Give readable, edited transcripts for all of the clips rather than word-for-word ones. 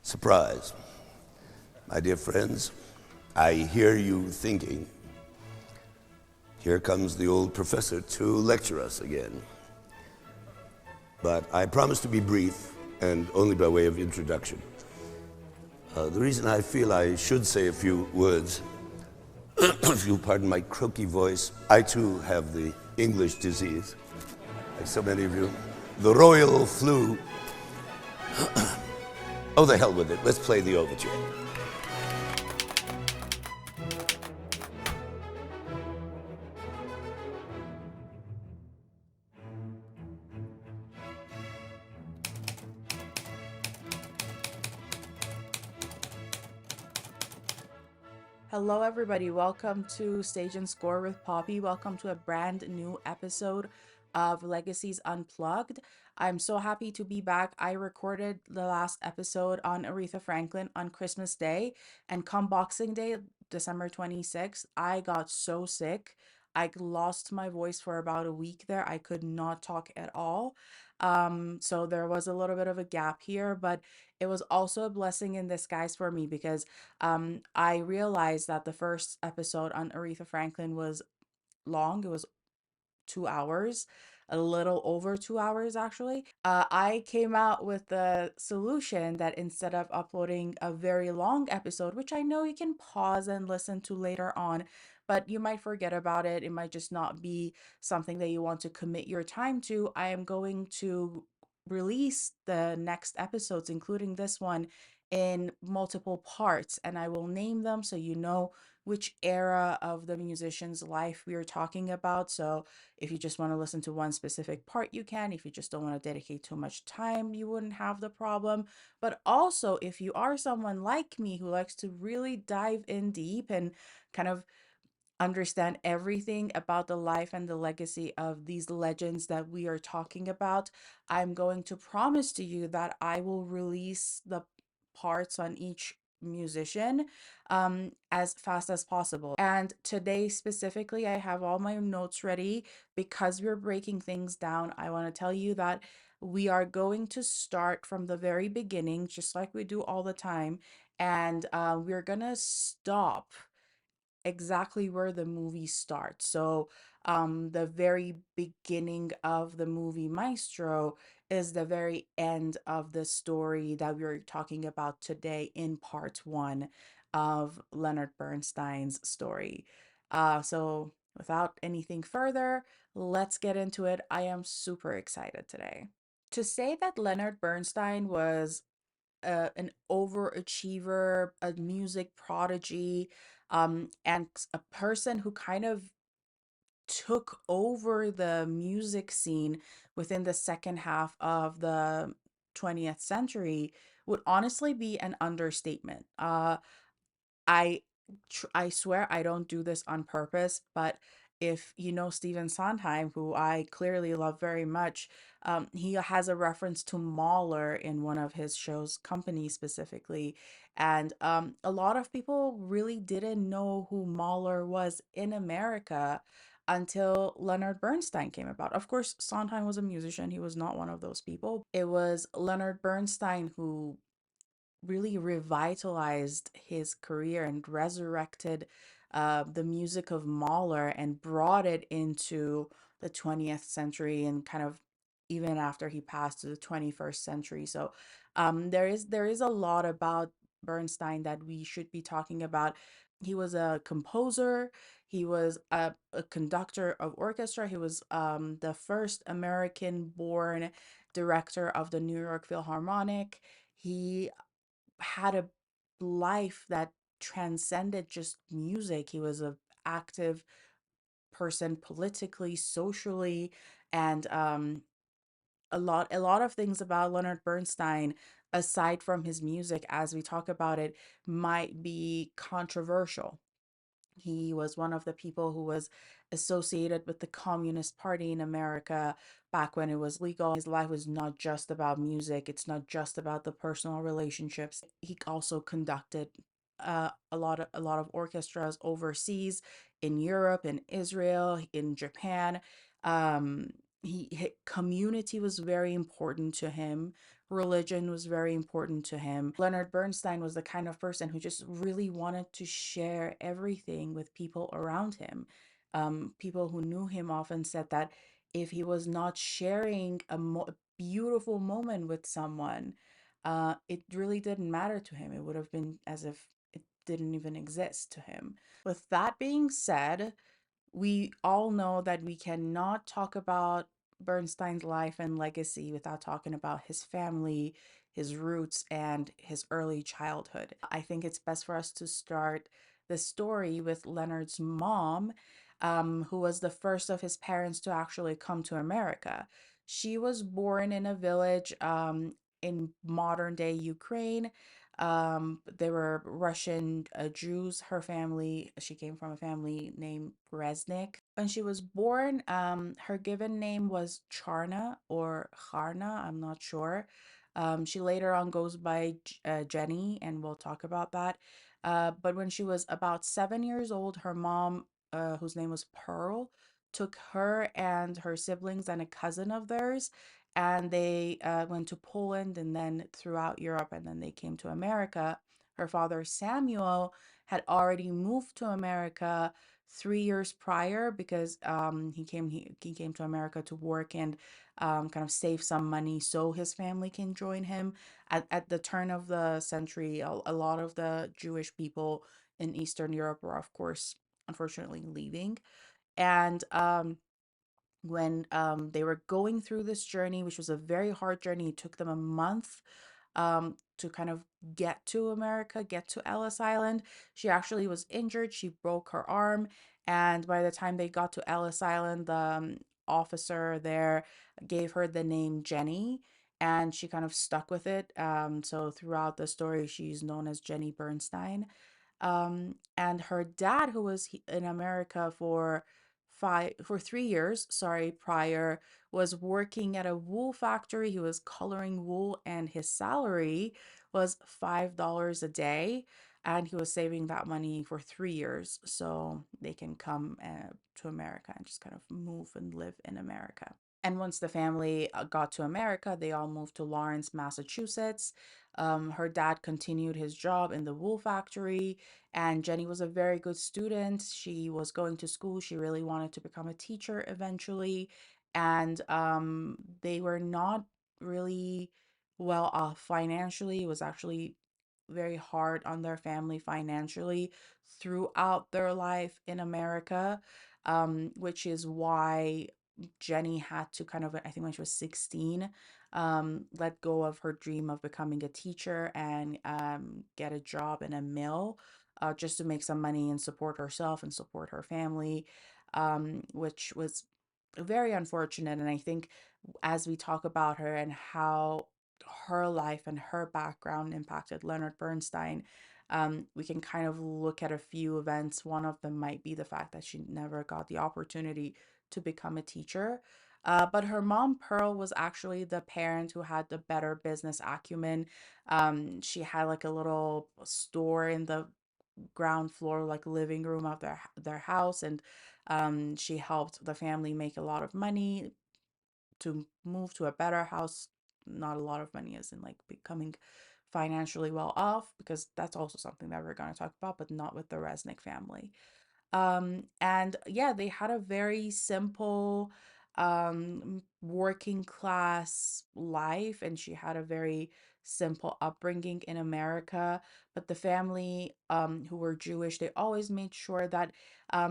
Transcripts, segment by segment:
Surprise. My dear friends, I hear you thinking, here comes the old professor to lecture us again. But I promise to be brief and only by way of introduction. The reason I feel I should say a few words, if you'll pardon my croaky voice, I too have the English disease, like so many of you, the royal flu. Oh, the hell with it. Let's play the overture. Hello, everybody. Welcome to Stage and Score with Poppy. Welcome to a brand new episode of Legacies Unplugged. I'm so happy to be back. I recorded the last episode on Aretha Franklin on Christmas Day, and come Boxing Day, December 26th, I got so sick. I lost my voice for about a week there. I could not talk at all. So there was a little bit of a gap here, but it was also a blessing in disguise for me because I realized that the first episode on Aretha Franklin was long. It was 2 hours, a little over 2 hours actually. I came out with the solution that instead of uploading a very long episode, which I know you can pause and listen to later on, but you might forget about it. It might just not be something that you want to commit your time to. I am going to release the next episodes, including this one, in multiple parts, and I will name them so you know which era of the musician's life we are talking about. So if you just want to listen to one specific part, you can. If you just don't want to dedicate too much time, you wouldn't have the problem. But also, if you are someone like me who likes to really dive in deep and kind of understand everything about the life and the legacy of these legends that we are talking about, I'm going to promise to you that I will release the parts on each musician as fast as possible. And today specifically, I have all my notes ready because we're breaking things down. I want to tell you that we are going to start from the very beginning, just like we do all the time, and we're gonna stop exactly where the movie starts. So, the very beginning of the movie Maestro is the very end of the story that we're talking about today in part 1 of Leonard Bernstein's story. So, without anything further, let's get into it. I am super excited today. To say that Leonard Bernstein was an overachiever, a music prodigy, and a person who kind of took over the music scene within the second half of the 20th century would honestly be an understatement. I I swear I don't do this on purpose, but if you know Stephen Sondheim, who I clearly love very much, he has a reference to Mahler in one of his shows, Company specifically. And a lot of people really didn't know who Mahler was in America until Leonard Bernstein came about. Of course, Sondheim was a musician, he was not one of those people. It was Leonard Bernstein who really revitalized his career and resurrected the music of Mahler and brought it into the 20th century and kind of even after he passed to the 21st century. So there is a lot about Bernstein that we should be talking about. He was a composer. He was a conductor of orchestra. He was the first American born director of the New York Philharmonic. He had a life that transcended just music. He was a active person politically, socially, and a lot of things about Leonard Bernstein aside from his music as we talk about it might be controversial. He was one of the people who was associated with the Communist Party in America back when it was legal. His life was not just about music, it's not just about the personal relationships. He also conducted a lot of orchestras overseas in Europe, in Israel, in Japan. Um, community was very important to him, religion was very important to him. Leonard Bernstein was the kind of person who just really wanted to share everything with people around him. People who knew him often said that if he was not sharing a beautiful moment with someone, it really didn't matter to him. It would have been as if it didn't even exist to him. With that being said, we all know that we cannot talk about Bernstein's life and legacy without talking about his family, his roots, and his early childhood. I think it's best for us to start the story with Leonard's mom, who was the first of his parents to actually come to America. She was born in a village in modern day Ukraine. They were Russian Jews. Her family, she came from a family named Resnik. When she was born, her given name was Charna or Charna, I'm not sure. She later on goes by Jenny, and we'll talk about that. But when she was about 7 years old, her mom, whose name was Pearl, took her and her siblings and a cousin of theirs, and they went to Poland and then throughout Europe, and then they came to America. Her father, Samuel, had already moved to America 3 years prior because he came to America to work and kind of save some money so his family can join him. At the turn of the century, a lot of the Jewish people in Eastern Europe were, of course, unfortunately leaving. And when they were going through this journey, which was a very hard journey. It took them a month to kind of get to America, get to Ellis Island. She actually was injured. She broke her arm. And by the time they got to Ellis Island, the officer there gave her the name Jenny. And she kind of stuck with it. So throughout the story, she's known as Jenny Bernstein. And her dad, who was in America for 3 years, sorry, prior, was working at a wool factory. He was coloring wool, and his salary was $5 a day. And he was saving that money for 3 years so they can come to America and just kind of move and live in America. And once the family got to America, they all moved to Lawrence, Massachusetts. Her dad continued his job in the wool factory, and Jenny was a very good student. She was going to school. She really wanted to become a teacher eventually. And they were not really well off financially. It was actually very hard on their family financially throughout their life in America, which is why Jenny had to kind of, I think when she was 16, let go of her dream of becoming a teacher and get a job in a mill just to make some money and support herself and support her family, which was very unfortunate. And I think as we talk about her and how her life and her background impacted Leonard Bernstein, we can kind of look at a few events. One of them might be the fact that she never got the opportunity to become a teacher. But her mom, Pearl, was actually the parent who had the better business acumen. She had like a little store in the ground floor, like living room of their house, and she helped the family make a lot of money to move to a better house. Not a lot of money as in like becoming financially well off, because that's also something that we're going to talk about, but not with the Resnick family. And yeah, they had a very simple working class life, and she had a very simple upbringing in America. But the family who were Jewish, they always made sure that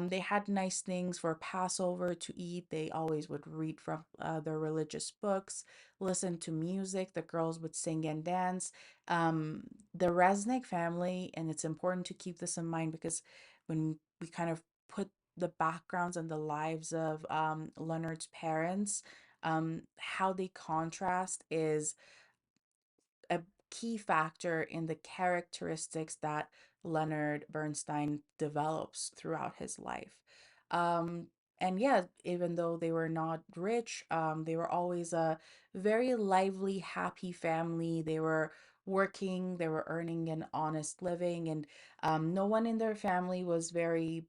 they had nice things for Passover to eat. They always would read from their religious books, listen to music. The girls would sing and dance. Um, the Resnick family, and it's important to keep this in mind because when we kind of put the backgrounds and the lives of Leonard's parents, how they contrast is a key factor in the characteristics that Leonard Bernstein develops throughout his life. Um, and yeah, even though they were not rich, they were always a very lively, happy family. They were working, they were earning an honest living, and no one in their family was very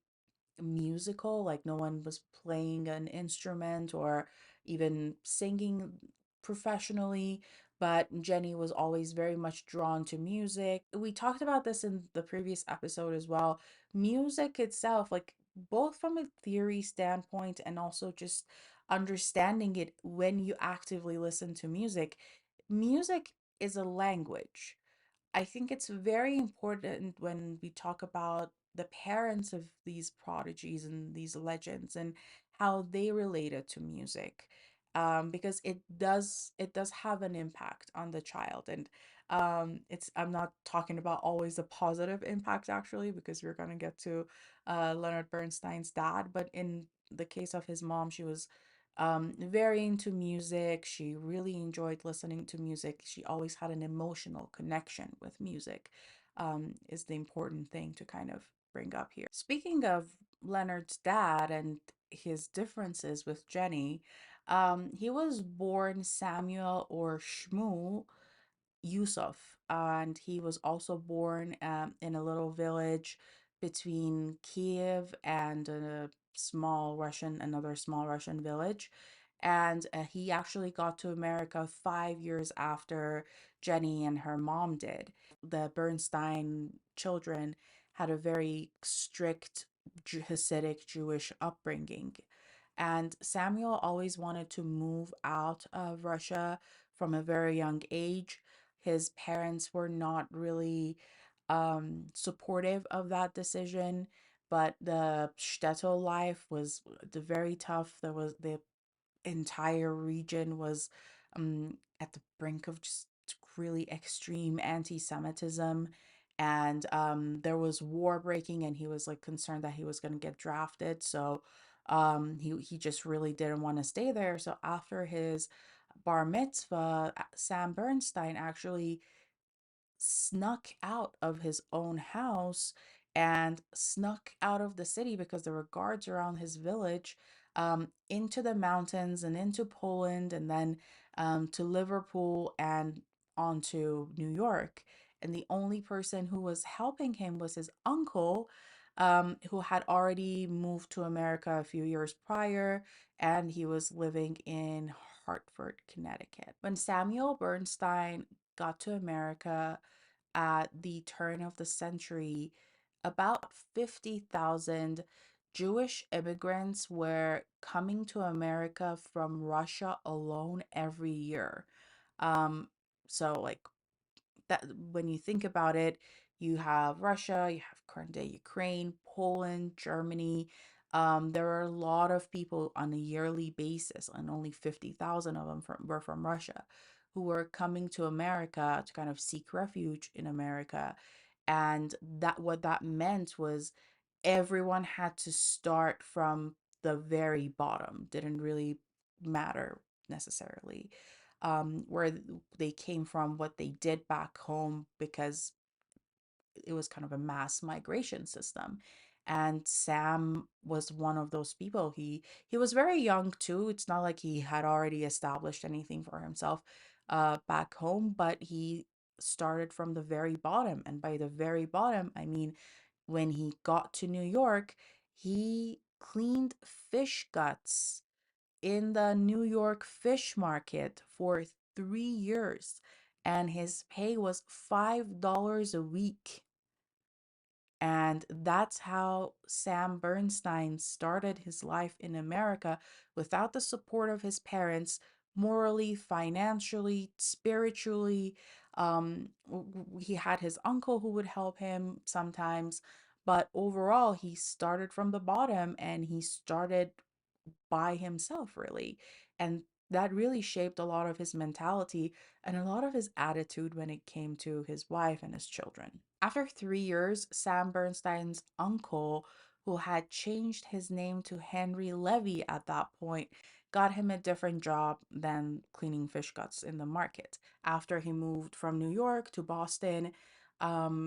musical. Like no one was playing an instrument or even singing professionally. but Jenny was always very much drawn to music. We talked about this in the previous episode as well. Music itself, like both from a theory standpoint and also just understanding it when you actively listen to music, music is a language. I think it's very important when we talk about the parents of these prodigies and these legends and how they related to music, because it does have an impact on the child. And it's I'm not talking about always a positive impact actually, because we're gonna get to Leonard Bernstein's dad, but in the case of his mom, she was very into music. She really enjoyed listening to music. She always had an emotional connection with music, is the important thing to kind of bring up here. Speaking of Leonard's dad and his differences with Jenny, he was born Samuel or Shmuel Yusuf, and he was also born in a little village between Kiev and another small Russian village. And he actually got to America 5 years after Jenny and her mom did. The Bernstein children had a very strict Hasidic Jewish upbringing. And Samuel always wanted to move out of Russia from a very young age. His parents were not really supportive of that decision, but the shtetl life was the very tough. There was the entire region was at the brink of just really extreme anti-Semitism. And there was war breaking, and he was like concerned that he was going to get drafted. So he just really didn't want to stay there. So after his bar mitzvah, Sam Bernstein actually snuck out of his own house and snuck out of the city because there were guards around his village, into the mountains and into Poland, and then to Liverpool and onto New York. And the only person who was helping him was his uncle, who had already moved to America a few years prior, and he was living in Hartford, Connecticut. When Samuel Bernstein got to America at the turn of the century, about 50,000 Jewish immigrants were coming to America from Russia alone every year. Um, so like that when you think about it, you have Russia, you have current day Ukraine, Poland, Germany. There are a lot of people on a yearly basis, and only 50,000 of them were from Russia, who were coming to America to kind of seek refuge in America. And that what that meant was everyone had to start from the very bottom. Didn't really matter necessarily where they came from, what they did back home, because it was kind of a mass migration system. And Sam was one of those people. He was very young too. It's not like he had already established anything for himself back home, but he started from the very bottom. And by the very bottom, I mean when he got to New York, he cleaned fish guts in the New York fish market for 3 years, and his pay was $5 a week. And that's how Sam Bernstein started his life in America without the support of his parents, morally, financially, spiritually. He had his uncle who would help him sometimes, but overall, he started from the bottom and he started by himself, really. And that really shaped a lot of his mentality and a lot of his attitude when it came to his wife and his children. After 3 years, Sam Bernstein's uncle, who had changed his name to Henry Levy at that point, got him a different job than cleaning fish guts in the market. After he moved from New York to Boston,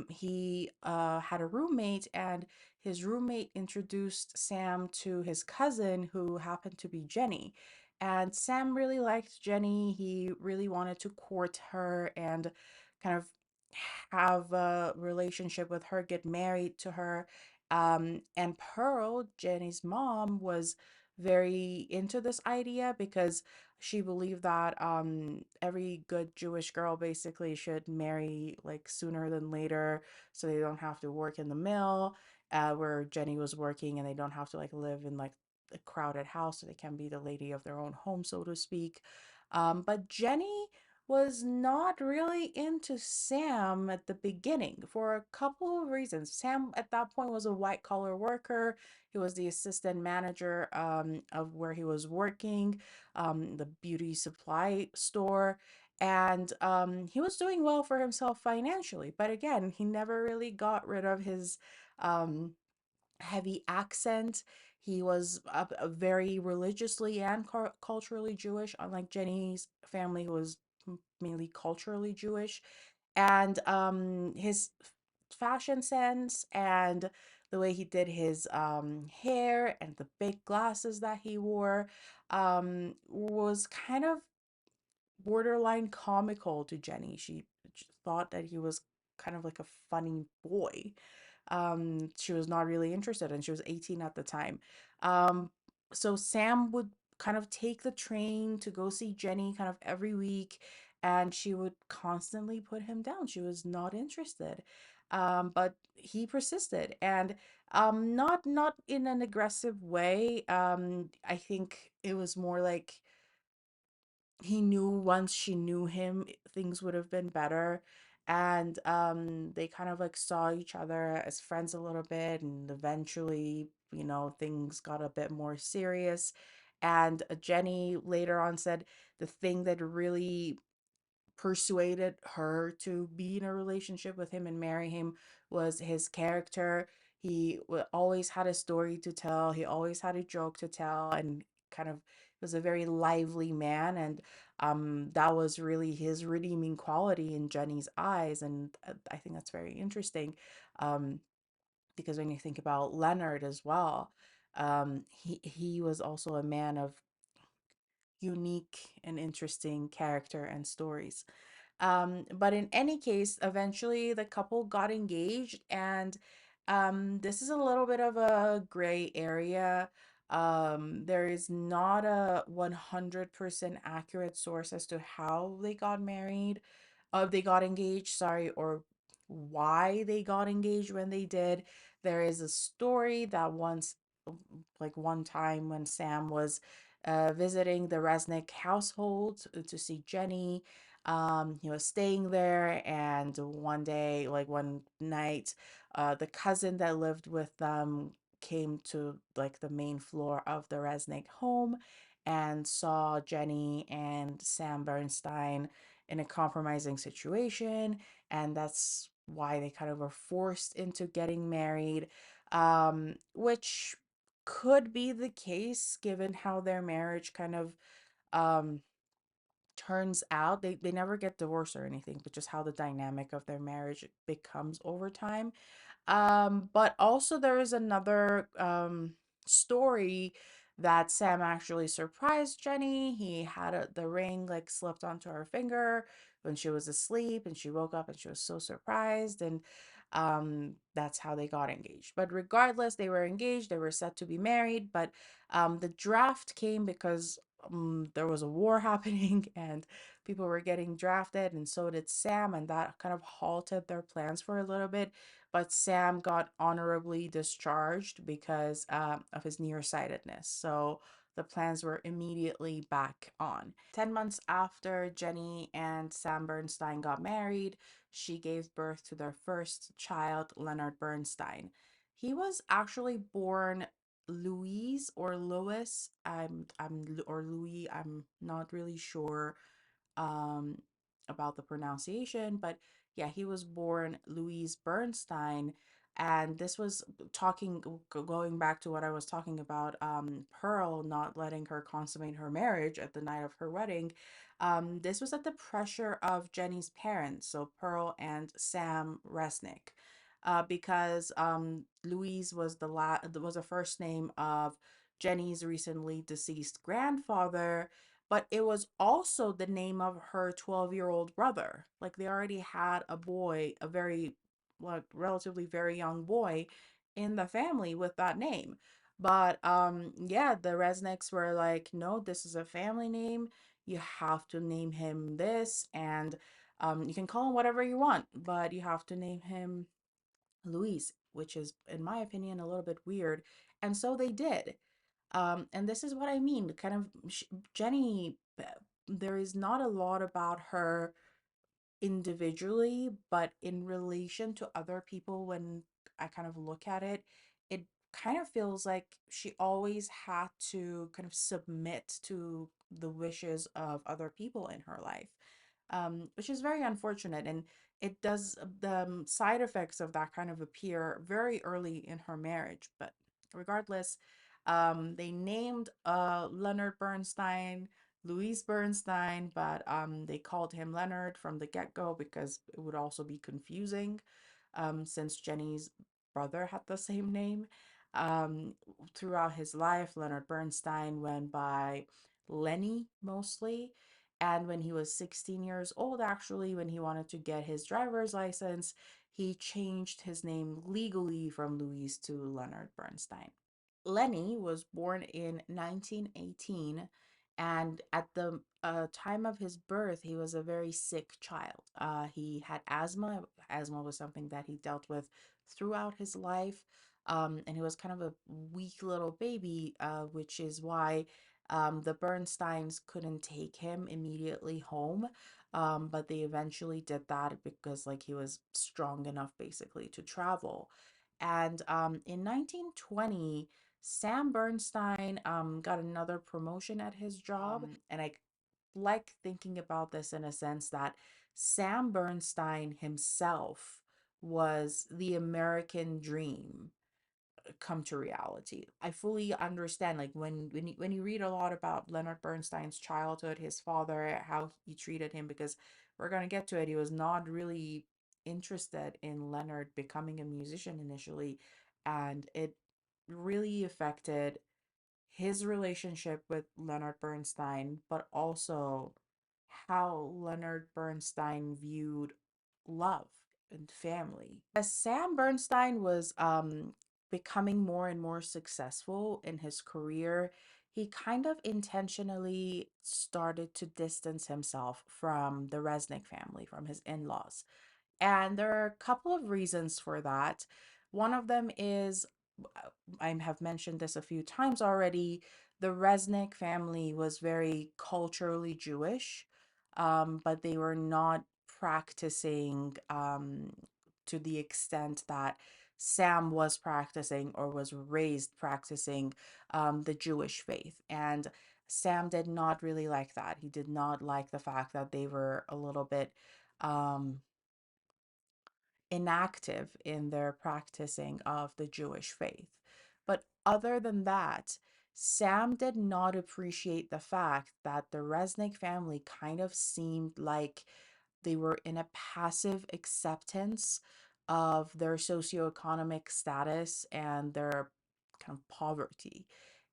he had a roommate, and his roommate introduced Sam to his cousin, who happened to be Jenny. And Sam really liked Jenny. He really wanted to court her and kind of have a relationship with her, get married to her. And Pearl, Jenny's mom, was very into this idea because She believed that every good Jewish girl basically should marry like sooner than later, so they don't have to work in the mill, where Jenny was working, and they don't have to like live in like a crowded house, so they can be the lady of their own home, so to speak. But Jenny was not really into Sam at the beginning for a couple of reasons. Sam at that point was a white collar worker. He was the assistant manager of where he was working, the beauty supply store. And he was doing well for himself financially. But again, he never really got rid of his um, heavy accent. He was a very religiously and culturally Jewish, unlike Jenny's family, who was mainly culturally Jewish. And his fashion sense and the way he did his hair and the big glasses that he wore was kind of borderline comical to Jenny. She thought that he was kind of like a funny boy. She was not really interested, and she was 18 at the time. Um, so Sam would kind of take the train to go see Jenny kind of every week, and she would constantly put him down. She was not interested. But he persisted, and not in an aggressive way. I think it was more like he knew once she knew him, things would have been better. And they kind of like saw each other as friends a little bit, and eventually, things got a bit more serious. And Jenny later on said the thing that really persuaded her to be in a relationship with him and marry him was his character. He always had a story to tell, he always had a joke to tell, and kind of was a very lively man. And that was really his redeeming quality in Jenny's eyes. And I think that's very interesting, um, because when you think about Leonard as well, he was also a man of unique and interesting character and stories. But in any case, eventually the couple got engaged, and this is a little bit of a gray area. There is not a 100% accurate source as to how they got married, they got engaged, sorry, or why they got engaged when they did. There is a story that once, like one time when Sam was visiting the Resnick household to see Jenny, he was staying there, and one day, like one night, the cousin that lived with them came to like the main floor of the Resnick home and saw Jenny and Sam Bernstein in a compromising situation, and that's why they kind of were forced into getting married, which could be the case given how their marriage kind of um turns out. They never get divorced or anything, but just how the dynamic of their marriage becomes over time. But also there is another story that Sam actually surprised Jenny. He had the ring like slipped onto her finger when she was asleep, and she woke up and she was so surprised. And that's how they got engaged. But regardless, they were engaged, they were set to be married. But the draft came because there was a war happening, and people were getting drafted, and so did Sam, and that kind of halted their plans for a little bit. But Sam got honorably discharged because of his nearsightedness. So the plans were immediately back on. 10 months after Jenny and Sam Bernstein got married, she gave birth to their first child, Leonard Bernstein. He was actually born Louise or Louis. Or Louis. I'm not really sure um, about the pronunciation, but yeah, he was born Louise Bernstein. And this was going back to what I was talking about, Pearl not letting her consummate her marriage at the night of her wedding. This was at the pressure of Jenny's parents, so Pearl and Sam Resnick, because Louise was was the first name of Jenny's recently deceased grandfather, but it was also the name of her 12-year-old brother. Like they already had a boy, a very, like, relatively very young boy in the family with that name. But yeah, the Resnicks were like, no, this is a family name. you have to name him this, and you can call him whatever you want, but you have to name him Luis, which is, in my opinion, a little bit weird. And so they did. And this is what I mean. Kind of, Jenny, there is not a lot about her individually, but in relation to other people, when I kind of look at it, it kind of feels like she always had to kind of submit to the wishes of other people in her life, which is very unfortunate. And it does, the side effects of that kind of appear very early in her marriage. But regardless, they named Leonard Bernstein Louise Bernstein, but they called him Leonard from the get-go because it would also be confusing, since Jenny's brother had the same name. Um, Throughout his life, Leonard Bernstein went by Lenny mostly. And when he was 16 years old, actually, when he wanted to get his driver's license, he changed his name legally from Louise to Leonard Bernstein. Lenny was born in 1918, and at the time of his birth, he was a very sick child. He had asthma. Asthma was something that he dealt with throughout his life, and he was kind of a weak little baby, which is why the Bernsteins couldn't take him immediately home. But they eventually did that because, like, he was strong enough basically to travel. And in 1920, Sam Bernstein got another promotion at his job. And I like thinking about this in a sense that Sam Bernstein himself was the American dream come to reality. I fully understand, like, when you read a lot about Leonard Bernstein's childhood, his father, how he treated him, because we're gonna get to it. He was not really interested in Leonard becoming a musician initially, and it really affected his relationship with Leonard Bernstein, but also how Leonard Bernstein viewed love and family. As Sam Bernstein was becoming more and more successful in his career, he kind of intentionally started to distance himself from the Resnick family, from his in-laws. And there are a couple of reasons for that. One of them is, I have mentioned this a few times already, the Resnick family was very culturally Jewish, but they were not practicing to the extent that Sam was practicing or was raised practicing the Jewish faith. And Sam did not really like that. He did not like the fact that they were a little bit um, inactive in their practicing of the Jewish faith. But other than that, Sam did not appreciate the fact that the Resnick family kind of seemed like they were in a passive acceptance of their socioeconomic status and their kind of poverty.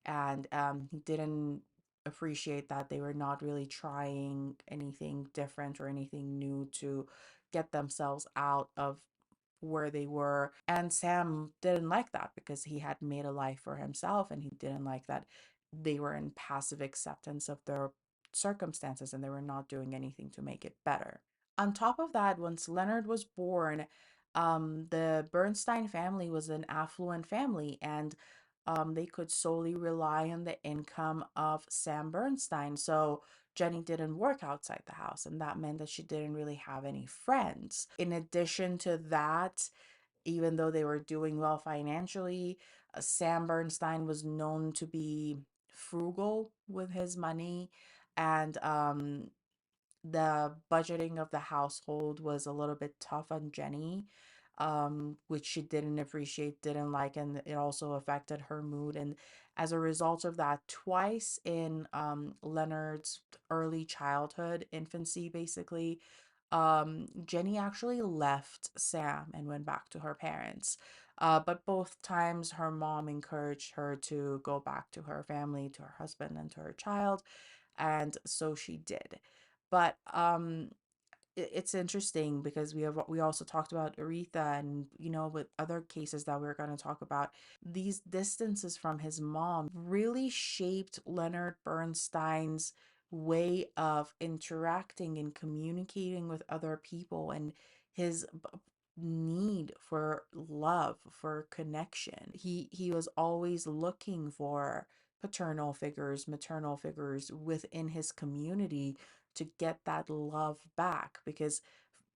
And he didn't appreciate that they were not really trying anything different or anything new to get themselves out of where they were. And Sam didn't like that because he had made a life for himself, and he didn't like that they were in passive acceptance of their circumstances and they were not doing anything to make it better. On top of that, once Leonard was born, the Bernstein family was an affluent family, and they could solely rely on the income of Sam Bernstein. So Jenny didn't work outside the house, and that meant that she didn't really have any friends. In addition to that, even though they were doing well financially, Sam Bernstein was known to be frugal with his money, and the budgeting of the household was a little bit tough on Jenny, which she didn't appreciate, didn't like, and it also affected her mood. And as a result of that, twice in Leonard's early childhood, infancy basically, Jenny actually left Sam and went back to her parents. But both times her mom encouraged her to go back to her family, to her husband, and to her child, and so she did. But it's interesting because we also talked about Aretha, and with other cases that we're going to talk about, these distances from his mom really shaped Leonard Bernstein's way of interacting and communicating with other people, and his need for love, for connection. He was always looking for paternal figures, maternal figures within his community to get that love back, because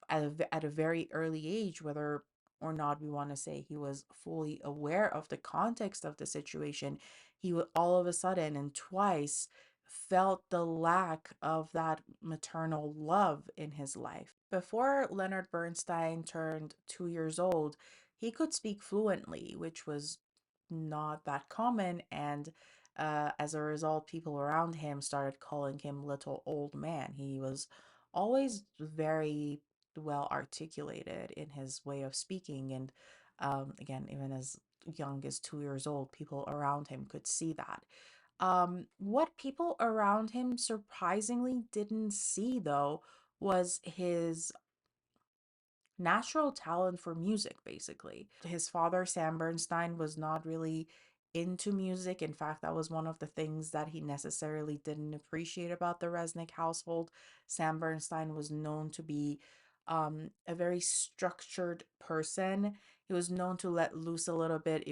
at a very early age, whether or not we want to say he was fully aware of the context of the situation, he would all of a sudden and twice felt the lack of that maternal love in his life. Before Leonard Bernstein turned 2 years old, he could speak fluently, which was not that common, and as a result, people around him started calling him Little Old Man. He was always very well articulated in his way of speaking, and again, even as young as 2 years old, people around him could see that. What people around him surprisingly didn't see, though, was his natural talent for music, basically. His father, Sam Bernstein, was not really into music. In fact, that was one of the things that he necessarily didn't appreciate about the Resnick household. Sam Bernstein was known to be a very structured person. He was known to let loose a little bit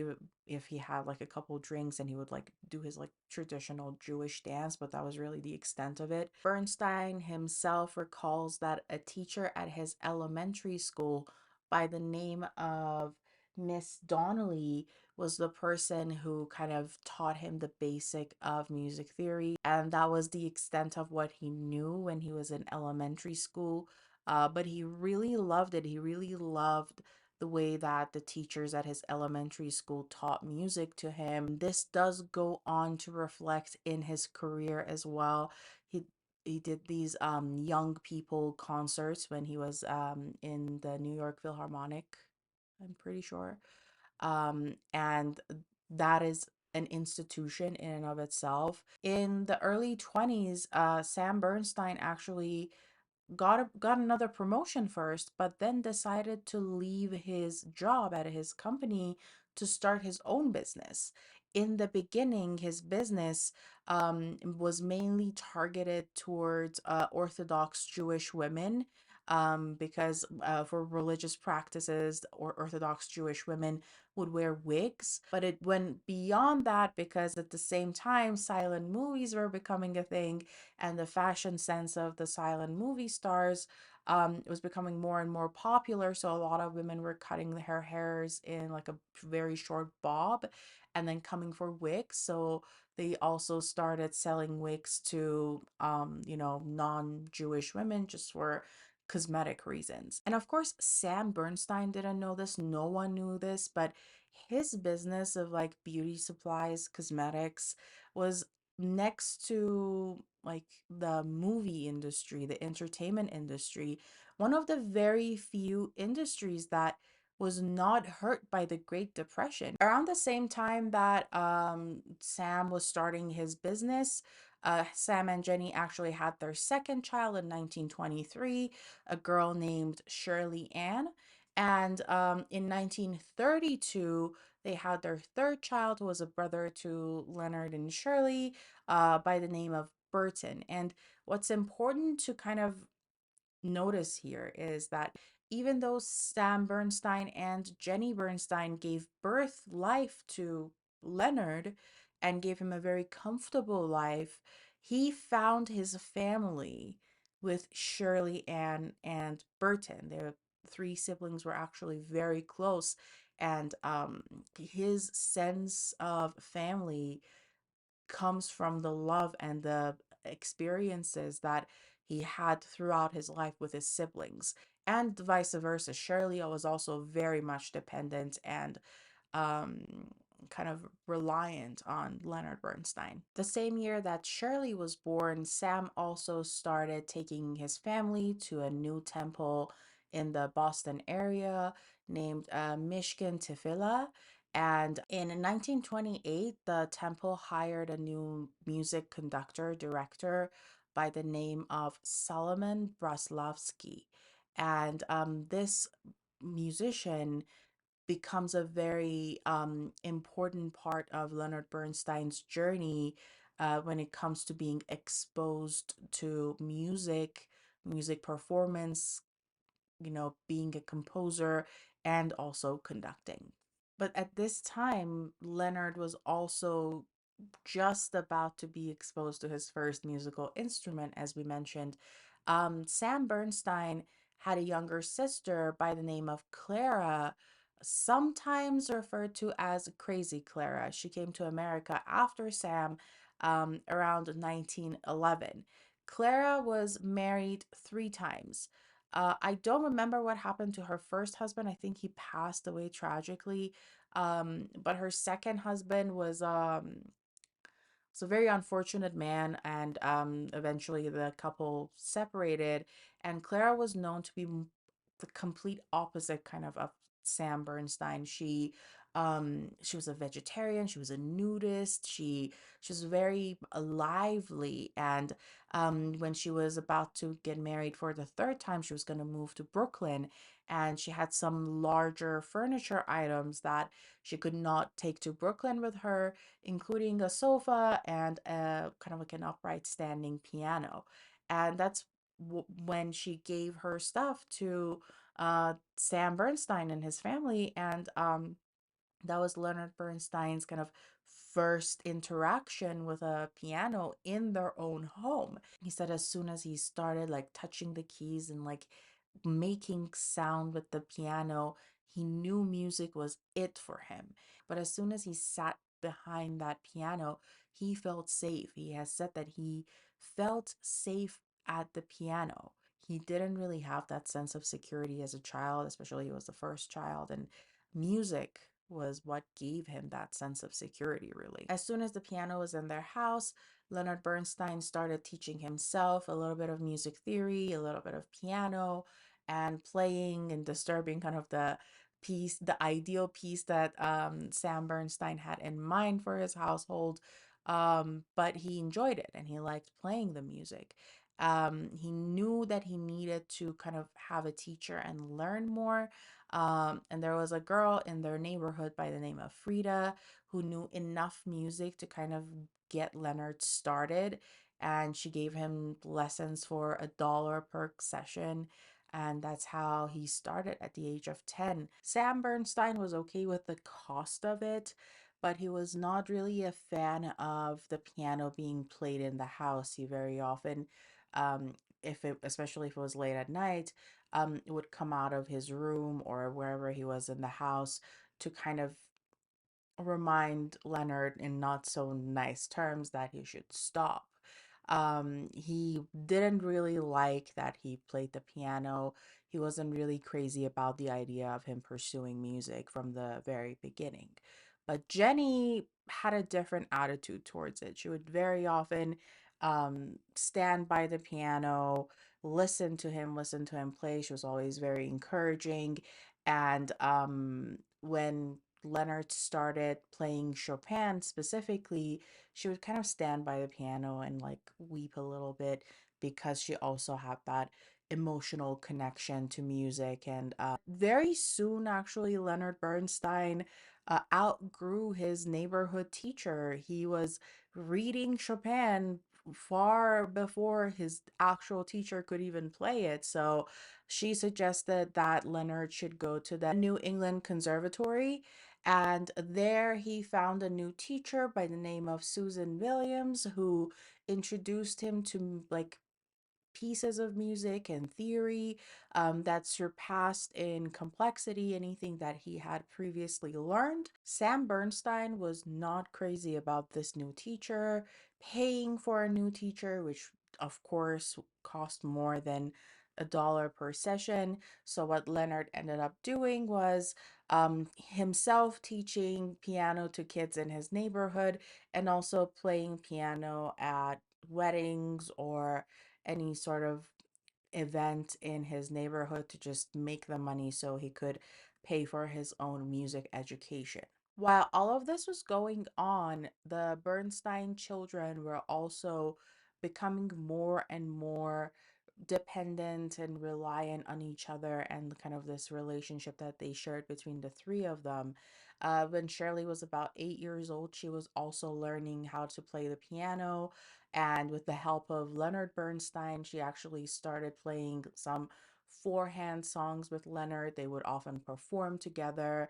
if he had like a couple drinks, and he would like do his like traditional Jewish dance, but that was really the extent of it. Bernstein himself recalls that a teacher at his elementary school by the name of Miss Donnelly was the person who kind of taught him the basic of music theory, and that was the extent of what he knew when he was in elementary school. But he really loved it. He really loved the way that the teachers at his elementary school taught music to him. This does go on to reflect in his career as well. He he did these young people concerts when he was in the New York Philharmonic, I'm pretty sure. And that is an institution in and of itself. In the early 20s, Sam Bernstein actually got another promotion first, but then decided to leave his job at his company to start his own business. In the beginning, his business was mainly targeted towards Orthodox Jewish women. Because for religious practices, or Orthodox Jewish women would wear wigs, but it went beyond that because at the same time, silent movies were becoming a thing, and the fashion sense of the silent movie stars was becoming more and more popular. So a lot of women were cutting their hairs in like a very short bob and then coming for wigs. So they also started selling wigs to non-Jewish women just for cosmetic reasons. And of course, Sam Bernstein didn't know this. No one knew this, but his business of like beauty supplies, cosmetics was next to like the movie industry, the entertainment industry, one of the very few industries that was not hurt by the Great Depression. Around the same time that Sam was starting his business, Sam and Jenny actually had their second child in 1923, a girl named Shirley Ann. And in 1932, they had their third child, who was a brother to Leonard and Shirley, by the name of Burton. And what's important to kind of notice here is that even though Sam Bernstein and Jenny Bernstein gave life to Leonard and gave him a very comfortable life, he found his family with Shirley Ann and Burton. Their three siblings were actually very close, and his sense of family comes from the love and the experiences that he had throughout his life with his siblings, and vice versa. Shirley was also very much dependent and um, kind of reliant on Leonard Bernstein. The same year that Shirley was born, Sam also started taking his family to a new temple in the Boston area named Mishkan Tefillah. And in 1928, the temple hired a new music conductor director by the name of Solomon Braslavsky. And this musician becomes a very important part of Leonard Bernstein's journey when it comes to being exposed to music performance, being a composer and also conducting. But at this time, Leonard was also just about to be exposed to his first musical instrument, as we mentioned. Sam Bernstein had a younger sister by the name of Clara, sometimes referred to as Crazy Clara. She came to America after Sam around 1911. Clara was married 3 times. I don't remember what happened to her first husband. I think he passed away tragically. But her second husband was a very unfortunate man, and eventually the couple separated. And Clara was known to be the complete opposite of Sam Bernstein. She was a vegetarian, she was a nudist, she was very lively, and when she was about to get married for the third time, she was going to move to Brooklyn, and she had some larger furniture items that she could not take to Brooklyn with her, including a sofa and a kind of like an upright standing piano. And that's when she gave her stuff to Sam Bernstein and his family. And that was Leonard Bernstein's kind of first interaction with a piano in their own home. He said as soon as he started like touching the keys and like making sound with the piano, he knew music was it for him. But as soon as he sat behind that piano, he felt safe. He has said that he felt safe at the piano. He didn't really have that sense of security as a child, especially he was the first child, and music was what gave him that sense of security, really. As soon as the piano was in their house, Leonard Bernstein started teaching himself a little bit of music theory, a little bit of piano, and playing and disturbing kind of the ideal piece that Sam Bernstein had in mind for his household. But he enjoyed it and he liked playing the music. He knew that he needed to kind of have a teacher and learn more. And there was a girl in their neighborhood by the name of Frida who knew enough music to kind of get Leonard started. And she gave him lessons for $1 per session. And that's how he started at the age of 10. Sam Bernstein was okay with the cost of it, but he was not really a fan of the piano being played in the house. He very often, especially if it was late at night, would come out of his room or wherever he was in the house to kind of remind Leonard in not so nice terms that he should stop. He didn't really like that he played the piano. He wasn't really crazy about the idea of him pursuing music from the very beginning. But Jenny had a different attitude towards it. She would very often stand by the piano, listen to him play. She was always very encouraging. And when Leonard started playing Chopin specifically, she would kind of stand by the piano and like weep a little bit because she also had that emotional connection to music. And very soon, actually, Leonard Bernstein outgrew his neighborhood teacher. He was reading Chopin far before his actual teacher could even play it. So she suggested that Leonard should go to the New England Conservatory, and there he found a new teacher by the name of Susan Williams, who introduced him to like pieces of music and theory that surpassed in complexity anything that he had previously learned. Sam Bernstein was not crazy about this new teacher, paying for a new teacher, which of course cost more than $1 per session. So, what Leonard ended up doing was himself teaching piano to kids in his neighborhood and also playing piano at weddings or any sort of event in his neighborhood to just make the money so he could pay for his own music education. While all of this was going on, the Bernstein children were also becoming more and more dependent and reliant on each other, and kind of this relationship that they shared between the three of them. When Shirley was about 8 years old, she was also learning how to play the piano. And with the help of Leonard Bernstein, she actually started playing some four-hand songs with Leonard. They would often perform together.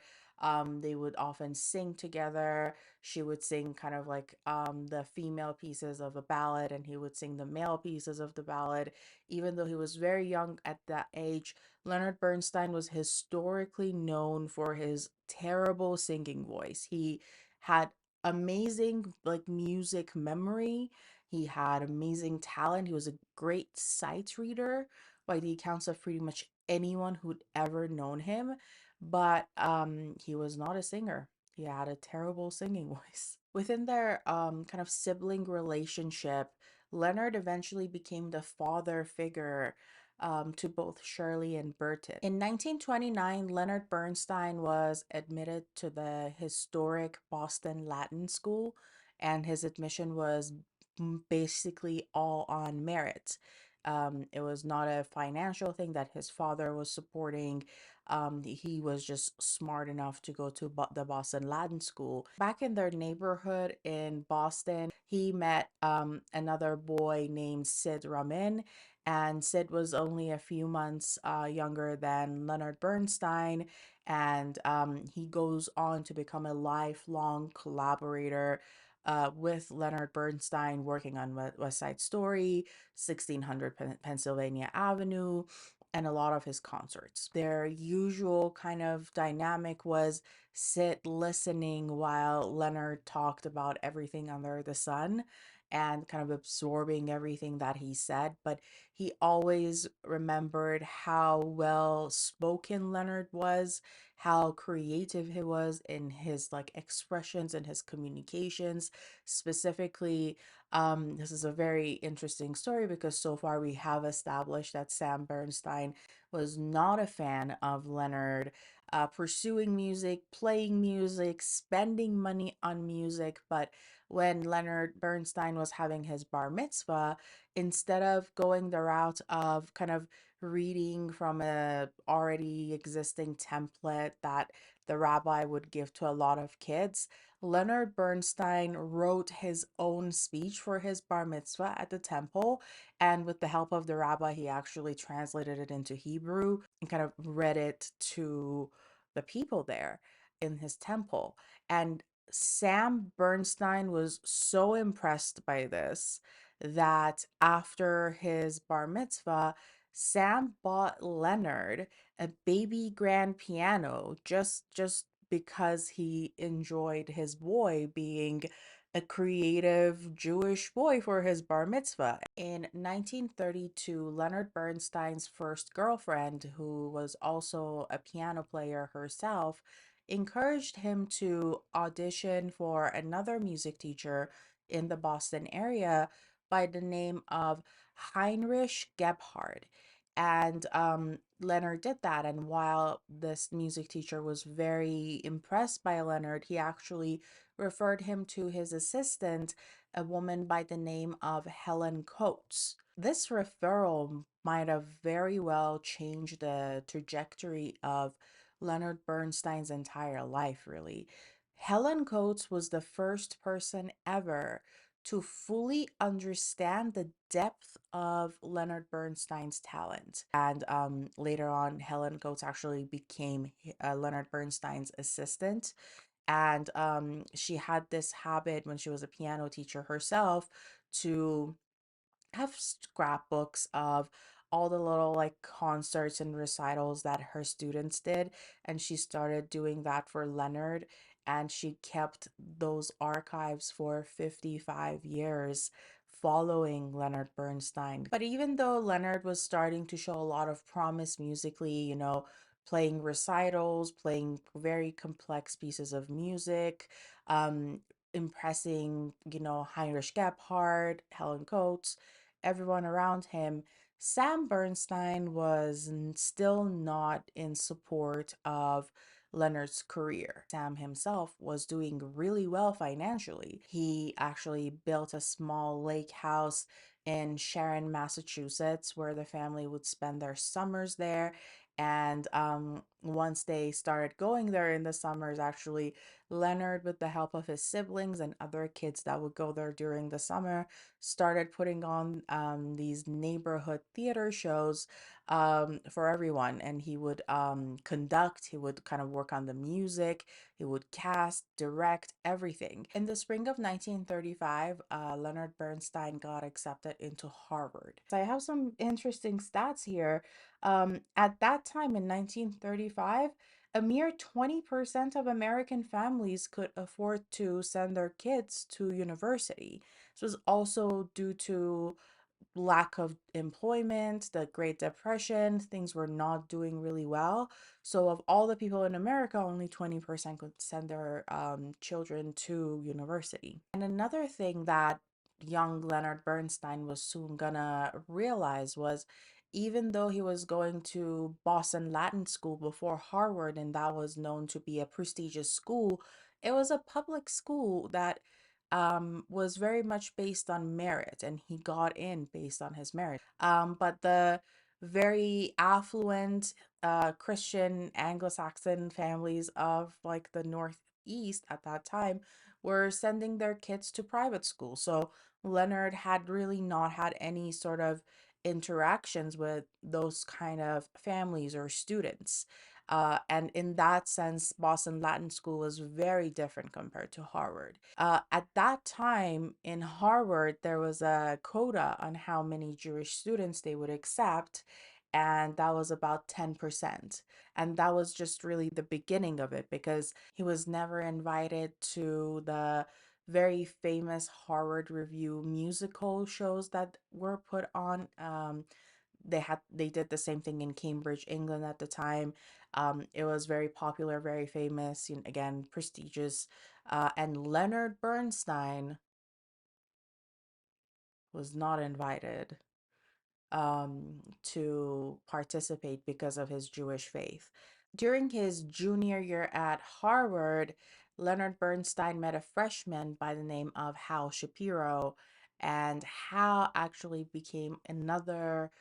They would often sing together. She would sing kind of like the female pieces of a ballad, and he would sing the male pieces of the ballad. Even though he was very young at that age, Leonard Bernstein was historically known for his terrible singing voice. He had amazing like music memory. He had amazing talent. He was a great sight reader by the accounts of pretty much anyone who'd ever known him, but he was not a singer. He had a terrible singing voice. Within their kind of sibling relationship, Leonard eventually became the father figure to both Shirley and Burton. In 1929, Leonard Bernstein was admitted to the historic Boston Latin School, and his admission was basically all on merit. It was not a financial thing that his father was supporting. He was just smart enough to go to the Boston Latin School. Back in their neighborhood in Boston, he met another boy named Sid Ramin, and Sid was only a few months younger than Leonard Bernstein, and he goes on to become a lifelong collaborator with Leonard Bernstein, working on West Side Story, 1600 Pennsylvania Avenue, and a lot of his concerts. Their usual kind of dynamic was sit listening while Leonard talked about everything under the sun and kind of absorbing everything that he said. But he always remembered how well spoken Leonard was, how creative he was in his like expressions and his communications. Specifically, this is a very interesting story because so far we have established that Sam Bernstein was not a fan of Leonard pursuing music, playing music, spending money on music. But when Leonard Bernstein was having his bar mitzvah, instead of going the route of kind of reading from a already existing template that the rabbi would give to a lot of kids, Leonard Bernstein wrote his own speech for his bar mitzvah at the temple, and with the help of the rabbi, he actually translated it into Hebrew and kind of read it to the people there in his temple. And Sam Bernstein was so impressed by this that after his bar mitzvah, Sam bought Leonard a baby grand piano just because he enjoyed his boy being a creative Jewish boy for his bar mitzvah. In 1932, Leonard Bernstein's first girlfriend, who was also a piano player herself, encouraged him to audition for another music teacher in the Boston area by the name of Heinrich Gebhard. And Leonard did that. And while this music teacher was very impressed by Leonard, he actually referred him to his assistant, a woman by the name of Helen Coates. This referral might have very well changed the trajectory of Leonard Bernstein's entire life, really. Helen Coates was the first person ever to fully understand the depth of Leonard Bernstein's talent. And later on, Helen Coates actually became Leonard Bernstein's assistant. And she had this habit when she was a piano teacher herself to have scrapbooks of all the little like concerts and recitals that her students did, and she started doing that for Leonard, and she kept those archives for 55 years following Leonard Bernstein. But even though Leonard was starting to show a lot of promise musically, playing recitals, playing very complex pieces of music, um impressing, Heinrich Gebhard, Helen Coates, everyone around him, Sam Bernstein was still not in support of Leonard's career. Sam himself was doing really well financially. He actually built a small lake house in Sharon, Massachusetts, where the family would spend their summers there. And once they started going there in the summers, actually, Leonard, with the help of his siblings and other kids that would go there during the summer, started putting on these neighborhood theater shows for everyone. And he would conduct, he would kind of work on the music, he would cast, direct, everything. In the spring of 1935, Leonard Bernstein got accepted into Harvard. So I have some interesting stats here. At that time in 1935, a mere 20% of American families could afford to send their kids to university. This was also due to lack of employment, the Great Depression, things were not doing really well. So, of all the people in America, only 20% could send their children to university. And another thing that young Leonard Bernstein was soon gonna realize was even though he was going to Boston Latin School before Harvard, and that was known to be a prestigious school, it was a public school that was very much based on merit, and he got in based on his merit. But the very affluent Christian Anglo-Saxon families of like the Northeast at that time were sending their kids to private school. So Leonard had really not had any sort of interactions with those kind of families or students. And in that sense, Boston Latin School was very different compared to Harvard. At that time in Harvard, there was a quota on how many Jewish students they would accept, and that was about 10%. And that was just really the beginning of it because he was never invited to the very famous Harvard Review musical shows that were put on. They did the same thing in Cambridge, England at the time. It was very popular, very famous, again, prestigious. And Leonard Bernstein was not invited to participate because of his Jewish faith. During his junior year at Harvard, Leonard Bernstein met a freshman by the name of Hal Shapiro, and Hal actually became another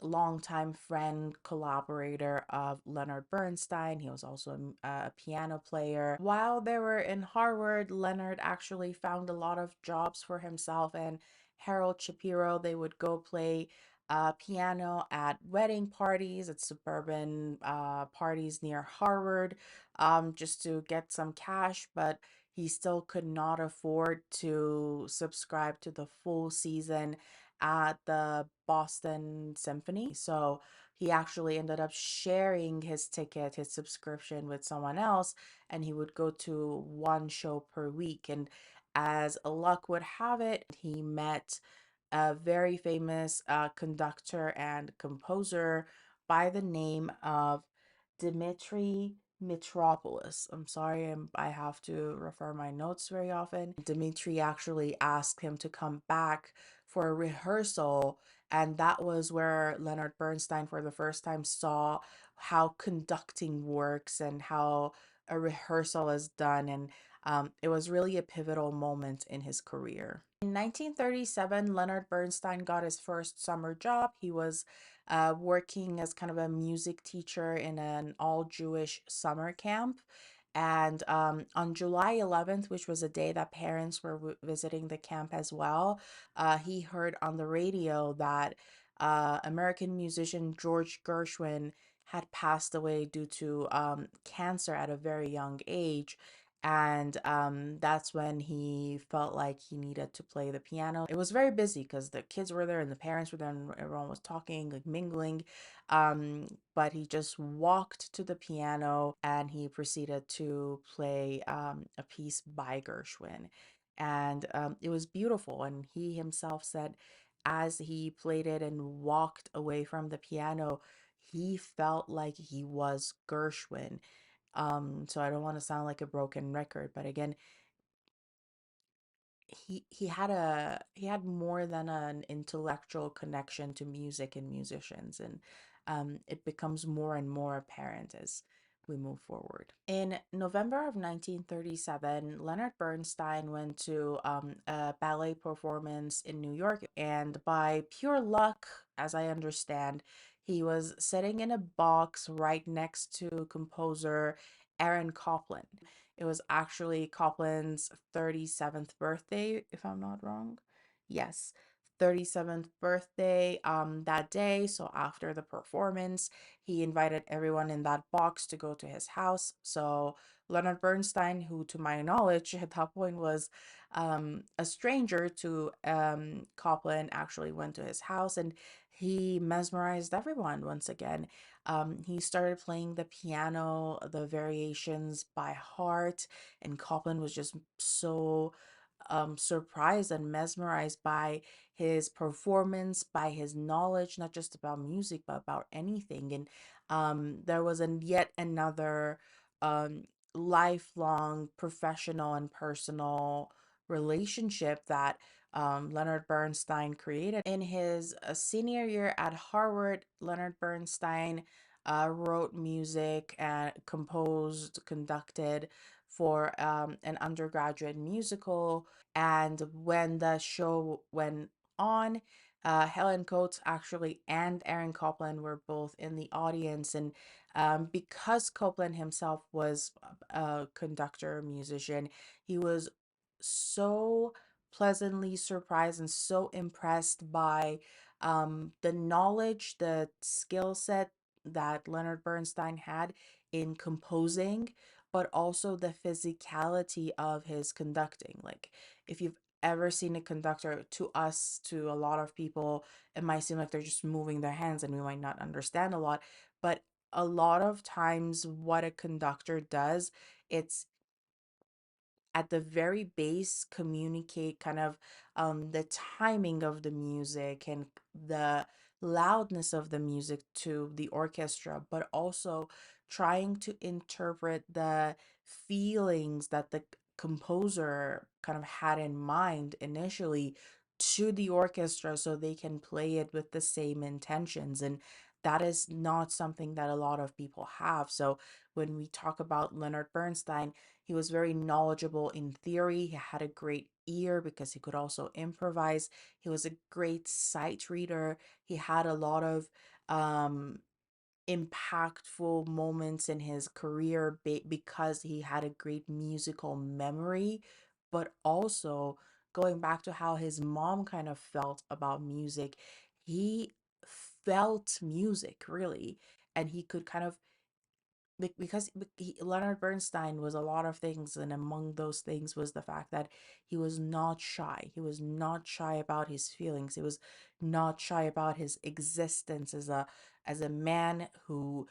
longtime friend, collaborator of Leonard Bernstein. He was also a piano player. While they were in Harvard, Leonard actually found a lot of jobs for himself and Harold Shapiro. They would go play piano at wedding parties, at suburban parties near Harvard, just to get some cash, but he still could not afford to subscribe to the full season at the Boston Symphony. So he actually ended up sharing his ticket, his subscription with someone else, and he would go to one show per week. And as luck would have it, he met a very famous conductor and composer by the name of Dmitri Mitropoulos. I'm sorry, I have to refer my notes very often. Dmitri actually asked him to come back for a rehearsal, and that was where Leonard Bernstein, for the first time, saw how conducting works and how a rehearsal is done. And it was really a pivotal moment in his career. In 1937, Leonard Bernstein got his first summer job. He was working as kind of a music teacher in an all Jewish summer camp. And on July 11th, which was a day that parents were visiting the camp as well, he heard on the radio that American musician George Gershwin had passed away due to cancer at a very young age. And that's when he felt like he needed to play the piano. It was very busy because the kids were there and the parents were there and everyone was talking, like mingling. But he just walked to the piano and he proceeded to play a piece by Gershwin. And it was beautiful. And he himself said, as he played it and walked away from the piano, he felt like he was Gershwin. So I don't want to sound like a broken record, but again, he had more than an intellectual connection to music and musicians, and it becomes more and more apparent as we move forward. In November of 1937, Leonard Bernstein went to a ballet performance in New York, and by pure luck, as I understand, he was sitting in a box right next to composer Aaron Copland. It was actually Copland's 37th birthday, if I'm not wrong. Yes, 37th birthday that day. So after the performance, he invited everyone in that box to go to his house. So Leonard Bernstein, who to my knowledge at that point was a stranger to Copland, actually went to his house and he mesmerized everyone once again. He started playing the piano, the variations by heart, and Copland was just so surprised and mesmerized by his performance, by his knowledge, not just about music, but about anything. And there was yet another um, lifelong professional and personal relationship that Leonard Bernstein created. In his senior year at Harvard, Leonard Bernstein wrote music and composed, conducted for an undergraduate musical. And when the show went on, Helen Coates actually and Aaron Copland were both in the audience. And because Copland himself was a conductor, musician, he was so pleasantly surprised and so impressed by the knowledge, the skill set that Leonard Bernstein had in composing, but also the physicality of his conducting. Like, if you've ever seen a conductor, to us, to a lot of people, it might seem like they're just moving their hands and we might not understand a lot. But a lot of times, what a conductor does, it's at the very base communicate kind of the timing of the music and the loudness of the music to the orchestra, but also trying to interpret the feelings that the composer kind of had in mind initially to the orchestra so they can play it with the same intentions. And that is not something that a lot of people have. So when we talk about Leonard Bernstein, he was very knowledgeable in theory. He had a great ear because he could also improvise. He was a great sight reader. He had a lot of um, impactful moments in his career because he had a great musical memory, but also going back to how his mom kind of felt about music, he felt music really, and he could kind of because Leonard Bernstein was a lot of things, and among those things was the fact that he was not shy. He was not shy about his feelings. He was not shy about his existence as a man who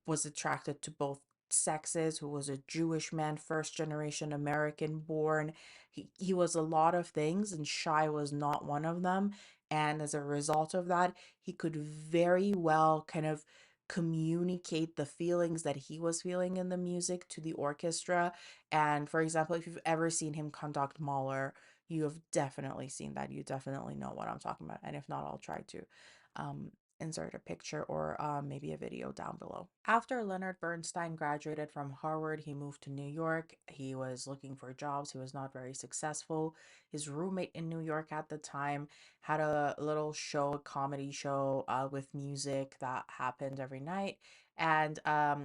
was attracted to both sexes, who was a Jewish man, first generation American born. He was a lot of things, and shy was not one of them. And as a result of that, he could very well kind of communicate the feelings that he was feeling in the music to the orchestra. And for example, if you've ever seen him conduct Mahler, you have definitely seen that. You definitely know what I'm talking about. And if not, I'll try to um, insert a picture or maybe a video down below. After Leonard Bernstein graduated from Harvard, he moved to New York. He was looking for jobs. He was not very successful. His roommate in New York at the time had a little show, a comedy show with music that happened every night. And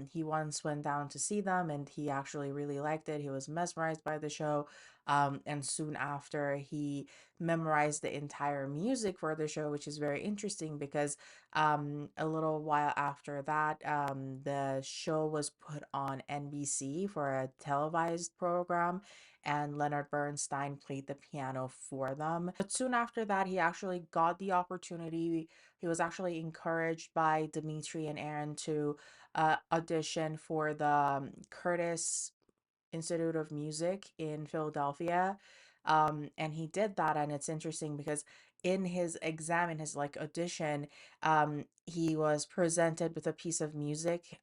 he once went down to see them and he actually really liked it. He was mesmerized by the show. And soon after, he memorized the entire music for the show, which is very interesting because a little while after that, the show was put on NBC for a televised program, and Leonard Bernstein played the piano for them. But soon after that, he actually got the opportunity. He was actually encouraged by Dimitri and Aaron to audition for the Curtis Institute of Music in Philadelphia. And he did that, and it's interesting because in his exam, in his like audition, he was presented with a piece of music,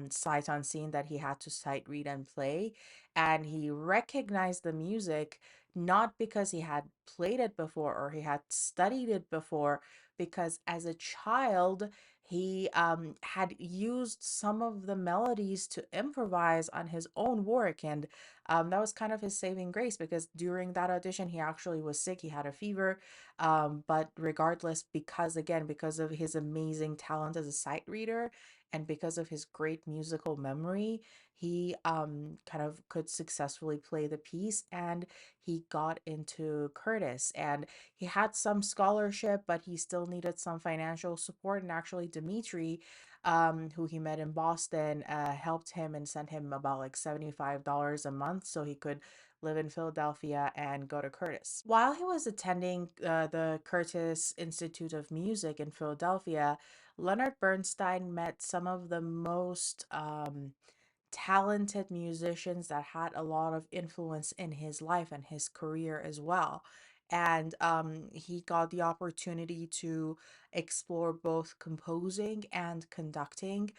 sight unseen, that he had to sight read and play. And he recognized the music not because he had played it before or he had studied it before, because as a child, he had used some of the melodies to improvise on his own work. And that was kind of his saving grace, because during that audition, he actually was sick. He had a fever. But regardless, because again, because of his amazing talent as a sight reader and because of his great musical memory, he kind of could successfully play the piece, and he got into Curtis. And he had some scholarship, but he still needed some financial support. And actually, Dimitri, who he met in Boston, helped him and sent him about like $75 a month so he could live in Philadelphia and go to Curtis. While he was attending the Curtis Institute of Music in Philadelphia, Leonard Bernstein met some of the most talented musicians that had a lot of influence in his life and his career as well. And he got the opportunity to explore both composing and conducting,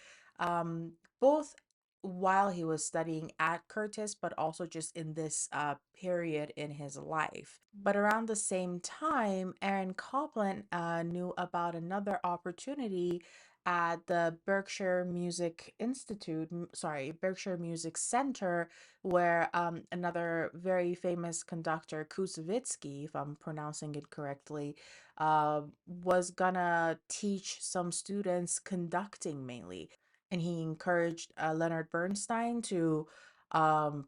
both while he was studying at Curtis, but also just in this period in his life. But around the same time, Aaron Copland knew about another opportunity at the Berkshire Music Institute, Berkshire Music Center, where another very famous conductor, Kusevitsky, if I'm pronouncing it correctly, was gonna teach some students conducting mainly. And he encouraged Leonard Bernstein to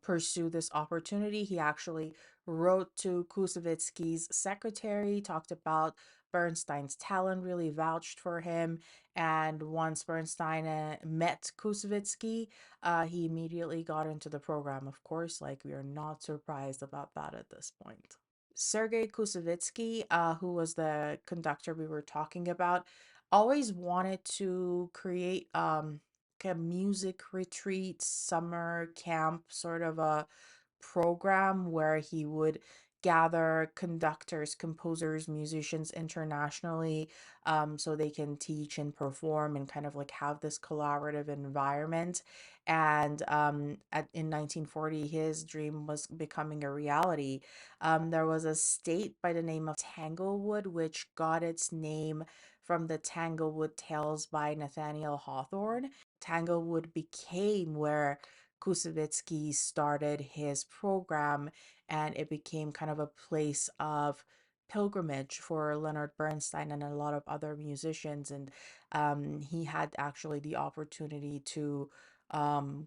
pursue this opportunity. He actually wrote to Kusevitsky's secretary, talked about Bernstein's talent, really vouched for him. And once Bernstein met Kusevitsky, he immediately got into the program, of course. Like, we are not surprised about that at this point. Sergei Kusevitsky, who was the conductor we were talking about, always wanted to create like a music retreat, summer camp, sort of a program where he would gather conductors, composers, musicians internationally, so they can teach and perform and kind of like have this collaborative environment. And in 1940, his dream was becoming a reality. There was a state by the name of Tanglewood, which got its name from the Tanglewood Tales by Nathaniel Hawthorne. Tanglewood became where Kusevitsky started his program, and it became kind of a place of pilgrimage for Leonard Bernstein and a lot of other musicians. And he had actually the opportunity to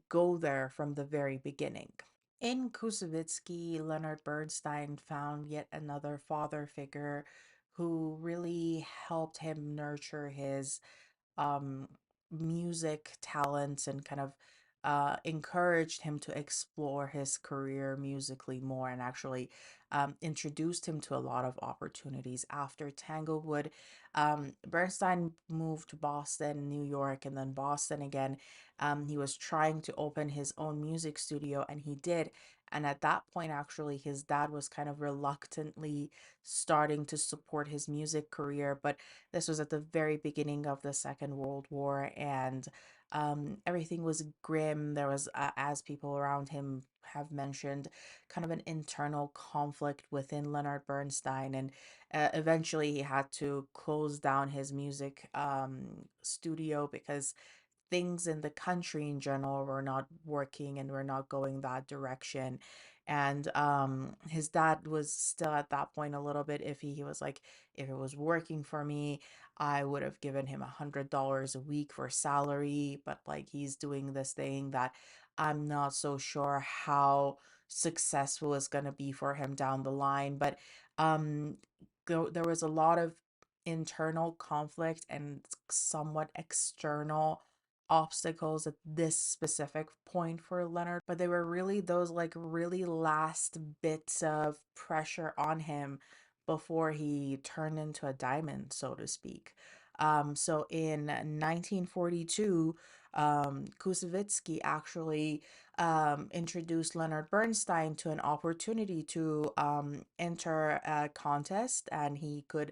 go there from the very beginning. In Kusevitsky, Leonard Bernstein found yet another father figure who really helped him nurture his um, music talents and kind of encouraged him to explore his career musically more, and actually introduced him to a lot of opportunities. After Tanglewood, Bernstein moved to Boston, New York, and then Boston again. He was trying to open his own music studio, and he did. And at that point, actually, his dad was kind of reluctantly starting to support his music career, but this was at the very beginning of the Second World War, and everything was grim. There was, as people around him have mentioned, kind of an internal conflict within Leonard Bernstein, and eventually he had to close down his music studio because things in the country in general were not working and were not going that direction. And his dad was still at that point a little bit iffy. He was like, if it was working for me, I would have given him $100 a week for salary, but like, he's doing this thing that I'm not so sure how successful it's going to be for him down the line. But um there was a lot of internal conflict and somewhat external obstacles at this specific point for Leonard, but they were really those like really last bits of pressure on him before he turned into a diamond, so to speak. So in 1942, Kusevitsky actually introduced Leonard Bernstein to an opportunity to enter a contest, and he could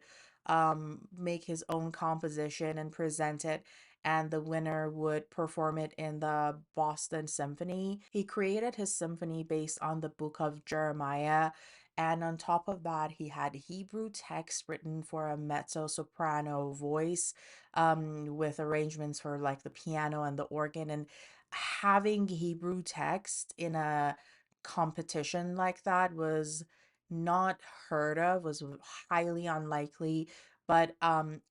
make his own composition and present it, and the winner would perform it in the Boston Symphony. He created his symphony based on the book of Jeremiah, And on top of that, he had Hebrew text written for a mezzo soprano voice, with arrangements for like the piano and the organ. And having Hebrew text in a competition like that was not heard of, was highly unlikely. But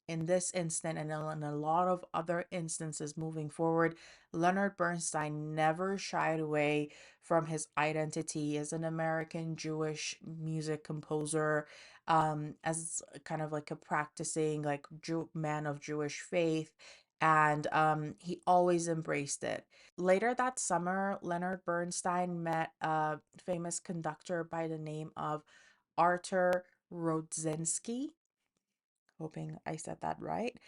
in this instant and in a lot of other instances moving forward, Leonard Bernstein never shied away from his identity as an American Jewish music composer, as kind of like a practicing like man of Jewish faith, and he always embraced it. Later that summer, Leonard Bernstein met a famous conductor by the name of Arthur Rodzinski, hoping I said that right,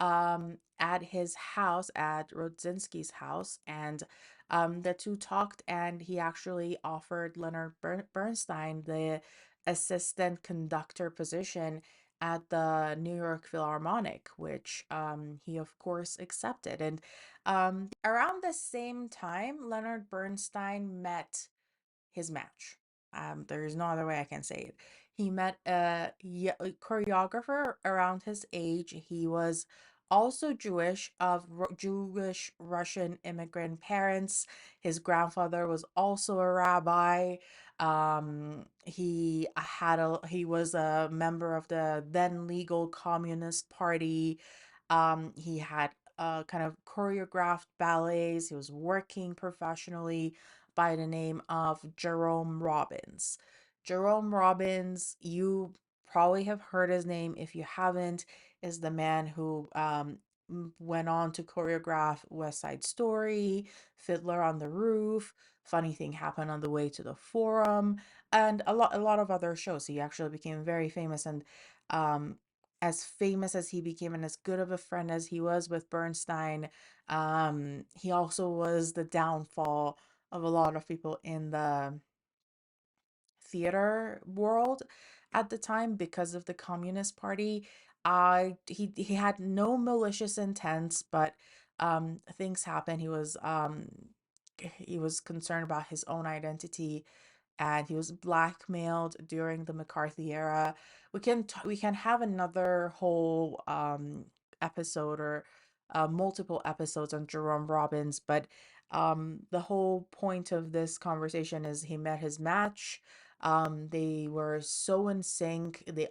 at his house, at Rodzinski's house. And the two talked, and he actually offered Leonard Bernstein the assistant conductor position at the New York Philharmonic, which he, of course, accepted. And around the same time, Leonard Bernstein met his match. There's no other way I can say it. He met a choreographer around his age. He was also Jewish, of Jewish Russian immigrant parents. His grandfather was also a rabbi. He was a member of the then legal Communist Party. He had kind of choreographed ballets. He was working professionally by the name of Jerome Robbins. Jerome Robbins, you probably have heard his name. If you haven't, is the man who went on to choreograph West Side Story, Fiddler on the Roof, Funny Thing Happened on the Way to the Forum, and a lot of other shows. He actually became very famous, and um, as famous as he became and as good of a friend as he was with Bernstein, he also was the downfall of a lot of people in the theater world at the time because of the Communist Party. He had no malicious intents, but things happened. He was concerned about his own identity, and he was blackmailed during the McCarthy era. We can have another whole episode, or multiple episodes on Jerome Robbins, but the whole point of this conversation is he met his match. They were so in sync. They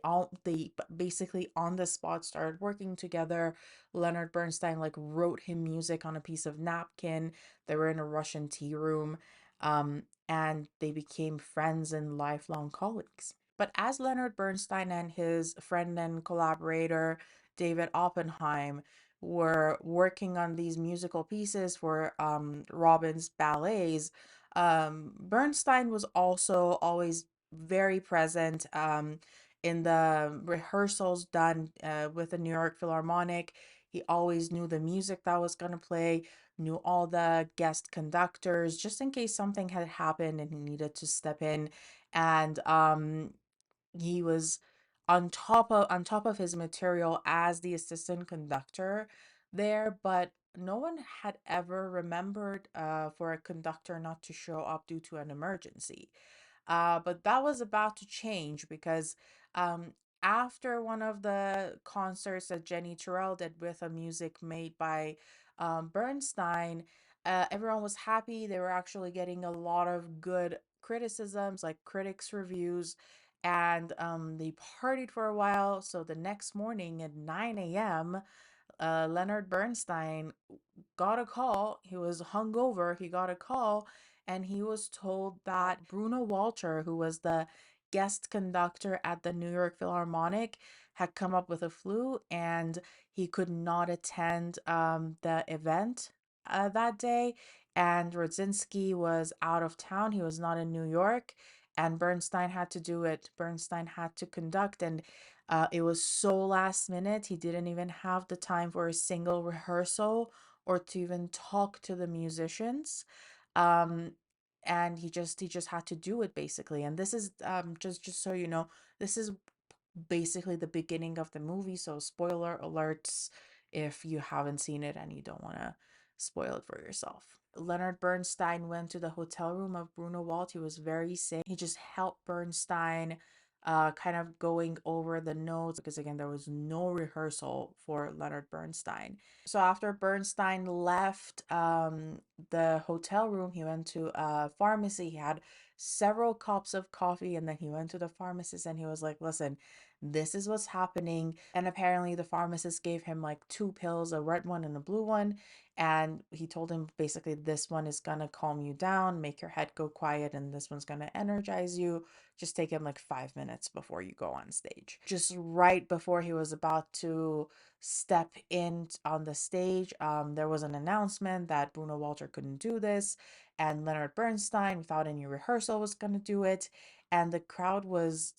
basically on the spot started working together. Leonard Bernstein like wrote him music on a piece of napkin. They were in a Russian tea room. And they became friends and lifelong colleagues. But as Leonard Bernstein and his friend and collaborator David Oppenheim were working on these musical pieces for Robbins' ballets, Bernstein was also always very present in the rehearsals done with the New York Philharmonic. He always knew the music that was going to play, knew all the guest conductors, just in case something had happened and he needed to step in. And he was on top of his material as the assistant conductor there, but no one had ever remembered for a conductor not to show up due to an emergency. But that was about to change because um, after one of the concerts that Jenny Terrell did with a music made by Bernstein, everyone was happy. They were actually getting a lot of good criticisms, like critics' reviews, and they partied for a while. So the next morning at 9 a.m., Leonard Bernstein got a call. He was hungover. He got a call, and he was told that Bruno Walter, who was the guest conductor at the New York Philharmonic, had come up with a flu and he could not attend the event that day. And Rodzinski was out of town. He was not in New York, and Bernstein had to do it. Bernstein had to conduct, and it was so last minute. He didn't even have the time for a single rehearsal or to even talk to the musicians. Um, and he just had to do it basically. And this is just so you know, this is basically the beginning of the movie. So spoiler alerts if you haven't seen it and you don't want to spoil it for yourself. Leonard Bernstein went to the hotel room of Bruno Waltz. He was very sick. He just helped Bernstein kind of going over the notes because again there was no rehearsal for Leonard Bernstein. So after Bernstein left the hotel room, he went to a pharmacy. He had several cups of coffee and then he went to the pharmacist and he was like, listen, this is what's happening. And apparently the pharmacist gave him like two pills, a red one and a blue one. And he told him basically this one is gonna calm you down, make your head go quiet, and this one's gonna energize you. Just take him like 5 minutes before you go on stage. Just right before he was about to step in on the stage, there was an announcement that Bruno Walter couldn't do this, and Leonard Bernstein, without any rehearsal, was gonna do it. And the crowd was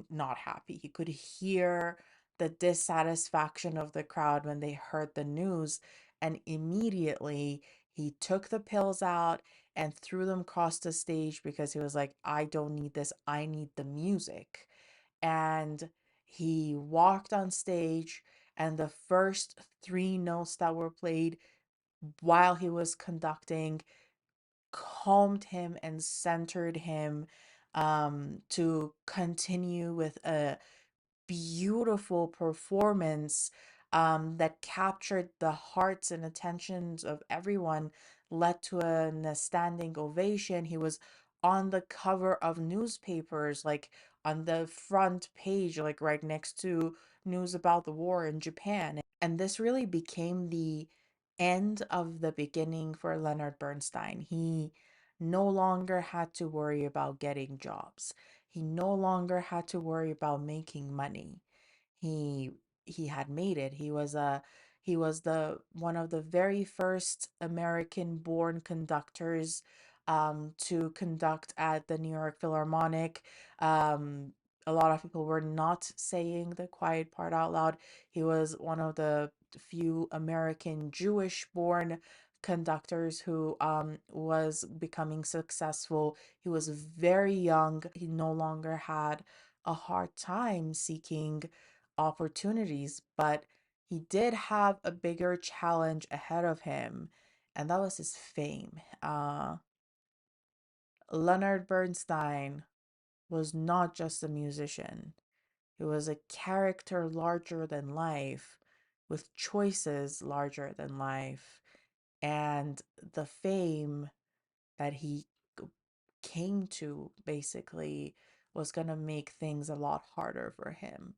not happy. He could hear the dissatisfaction of the crowd when they heard the news, and immediately he took the pills out and threw them across the stage because he was like, I don't need this, I need the music. And he walked on stage, and the first three notes that were played while he was conducting calmed him and centered him to continue with a beautiful performance that captured the hearts and attentions of everyone, led to a standing ovation. He was on the cover of newspapers, like on the front page, like right next to news about the war in Japan. And this really became the end of the beginning for Leonard Bernstein. He no longer had to worry about getting jobs. He no longer had to worry about making money. He he had made it. He was the one of the very first American born conductors to conduct at the New York Philharmonic. A lot of people were not saying the quiet part out loud. He was one of the few American Jewish born conductors who was becoming successful. He was very young. He no longer had a hard time seeking opportunities, but he did have a bigger challenge ahead of him, and that was his fame. Leonard Bernstein was not just a musician, he was a character larger than life, with choices larger than life, and the fame that he came to basically was going to make things a lot harder for him.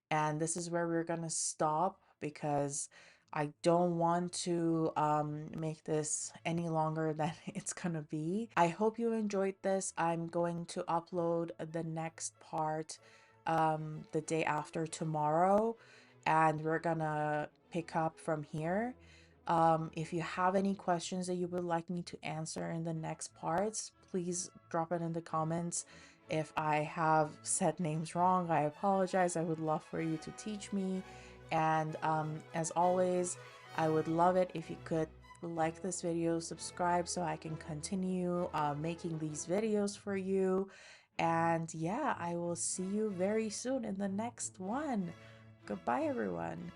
And this is where we're going to stop because I don't want to make this any longer than it's going to be. I hope you enjoyed this. I'm going to upload the next part the day after tomorrow, and we're going to pick up from here. If you have any questions that you would like me to answer in the next parts, please drop it in the comments. If I have said names wrong, I apologize. I would love for you to teach me. And as always, I would love it if you could like this video, subscribe so I can continue making these videos for you. And yeah, I will see you very soon in the next one. Goodbye, everyone.